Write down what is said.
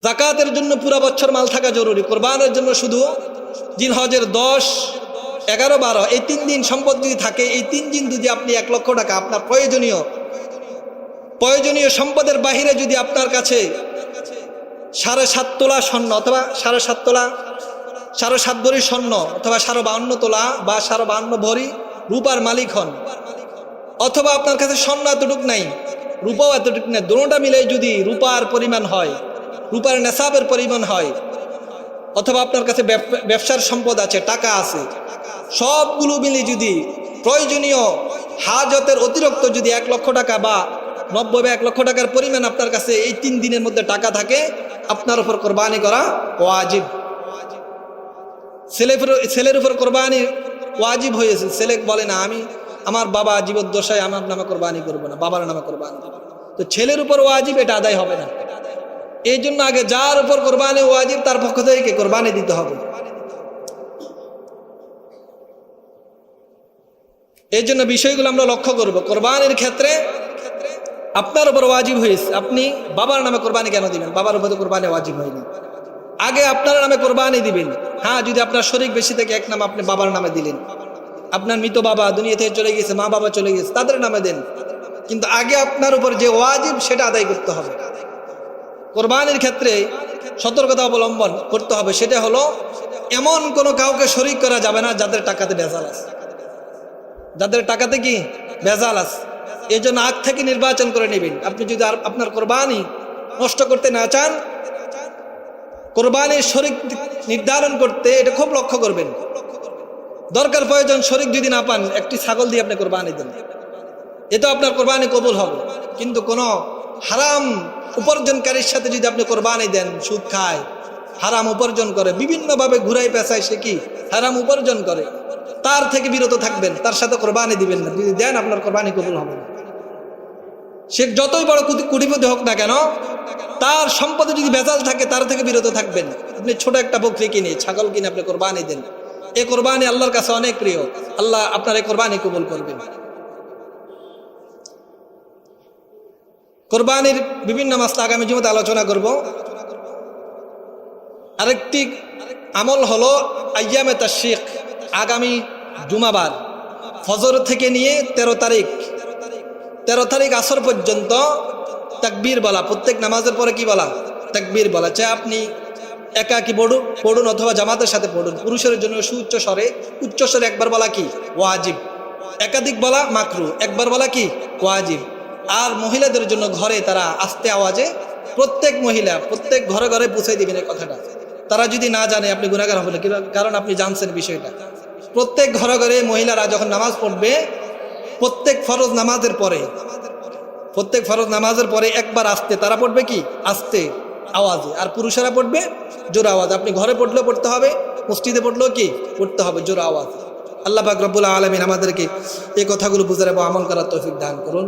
যাকাতের জন্য পুরা বছর মাল থাকা জরুরি। কোরবানের জন্য শুধু জিলহজের 10, 11, 12 এই 3 দিন সম্পদ যদি থাকে, এই 3 দিন যদি আপনি 1 লক্ষ টাকা আপনার প্রয়োজনীয় সম্পদের বাহিরে যদি আপনার কাছে 7.5 তোলা স্বর্ণ অথবা 7.5 তোলা 7.5 ভরি স্বর্ণ অথবা 52 তোলা বা 52 ভরি রূপার মালিক হন, অথবা আপনার কাছে স্বর্ণ এতটুক নাই, রূপাও এতটুক নাই, দুটোটা মিলে যদি রূপার পরিমাণ হয়, রূপার নেশাবের পরিমাণ হয়, অথবা আপনার কাছে ব্যবসার সম্পদ আছে, টাকা আছে, সবগুলো মিলে যদি প্রয়োজনীয় হাজতের অতিরিক্ত যদি 1 লক্ষ টাকা বা 90 বা 1 লক্ষ টাকার পরিমাণ আপনার কাছে এই 3 দিনের মধ্যে টাকা থাকে, আপনার উপর কোরবানি করা ওয়াজিব। ছেলের উপর কোরবানি ওয়াজিব হয়েছে। ছেলে বলে না, আমি আমার বাবা জীবদ্দশায় আমার নামে কোরবানি করবো না, বাবার নামে কোরবানি করবো, তো ছেলের উপর ওয়াজিব, এটা আদায় হবে না। এই জন্য আগে যার উপর কোরবানি ওয়াজিব তার পক্ষ থেকে কোরবানি দিতে হবে। এই জন্য বিষয়গুলো আমরা লক্ষ্য করব। কোরবানির ক্ষেত্রে আপনার উপর ওয়াজিব হয়েছে, আপনি বাবার নামে কোরবানি কেন দিবেন? বাবার উপর কোরবানি ওয়াজিব হয়নি, আগে আপনার নামে কোরবানি দিবেন। হ্যাঁ, যদি আপনার শরীক বেশি থেকে এক নাম আপনি বাবার নামে দিলেন, আপনার মৃত বাবা দুনিয়া থেকে চলে গেছে, মা বাবা চলে গেছে, তাদের নামে দেন, কিন্তু আগে আপনার উপর যে ওয়াজিব সেটা আদায় করতে হবে। কোরবানির ক্ষেত্রে সতর্কতা অবলম্বন করতে হবে, সেটা হলো এমন কোনো কাউকে শরীক করা যাবে না যাদের টাকাতে ভেজাল আছে, যাদের টাকাতে কি ভেজাল আছে। এই জন্য আগ থেকে নির্বাচন করে নেবেন। আপনি যদি আপনার কোরবানি নষ্ট করতে না চান, কোরবানির শরীক নির্ধারণ করতে এটা খুব লক্ষ্য করবেন। দরকার প্রয়োজন শরীক যদি না পান, একটি ছাগল দিয়ে আপনি কোরবানি দেন, এতে আপনার কোরবানি কবুল হবে। কিন্তু কোনো হারাম উপার্জনকারীর সাথে যদি আপনি কোরবানি দেন, সুদ খায়, হারাম উপার্জন করে, বিভিন্নভাবে ঘুরাই পেঁচায়, সে কি হারাম উপার্জন করে, তার থেকে বিরত থাকবেন, তার সাথে কোরবানি দিবেন না। যদি দেন, আপনার কোরবানি কবুল হবে না। সে যতই বড় কোটিপতি হোক না কেন, তার সম্পদে যদি ভেজাল থাকে, তার থেকে বিরত থাকবেন। আপনি ছোট একটা বকরি কিনে, ছাগল কিনে আপনি কোরবানি দেন, এই কোরবানি আল্লাহর কাছে অনেক প্রিয়, আল্লাহ আপনার এই কোরবানি কবুল করবেন। কোরবানির বিভিন্ন মাসলা আগামী জুমাতে আলোচনা করব। আরেকটি আমল হলো আইয়ামে তাশরিক, আগামী জুমাবার ফজর থেকে নিয়ে 13 তারিখ আসর পর্যন্ত তাকবীর বলা, প্রত্যেক নামাজের পরে কি বলা? তাকবীর বলা। চাই আপনি একাকি পড়ুন অথবা জামাতের সাথে পড়ুন। পুরুষের জন্য সুউচ্চ স্বরে, উচ্চ স্বরে একবার বলা কি ওয়াজিব, একাধিক বলা মাকরু, একবার বলা কি ওয়াজিব। আর মহিলাদের জন্য ঘরে তারা আস্তে আওয়াজে, প্রত্যেক মহিলা প্রত্যেক ঘরে ঘরে পৌঁছে দিবেন এই কথাটা। তারা যদি না জানে, আপনি গুনাহগার হবেন, কারণ আপনি জানছেন বিষয়টা। প্রত্যেক ঘরে ঘরে মহিলারা যখন নামাজ পড়বে, প্রত্যেক ফরজ নামাজের পরে একবার আস্তে তারা পড়বে কি আস্তে আওয়াজে, আর পুরুষেরা পড়বে জোর আওয়াজ। আপনি ঘরে পড়লেও পড়তে হবে, মসজিদে পড়লেও কি পড়তে হবে জোর আওয়াজ। আল্লাহ পাক রব্বুল আলামিন আমাদেরকে এই কথাগুলো বুঝার এবং আমল করার তৌফিক দান করুন।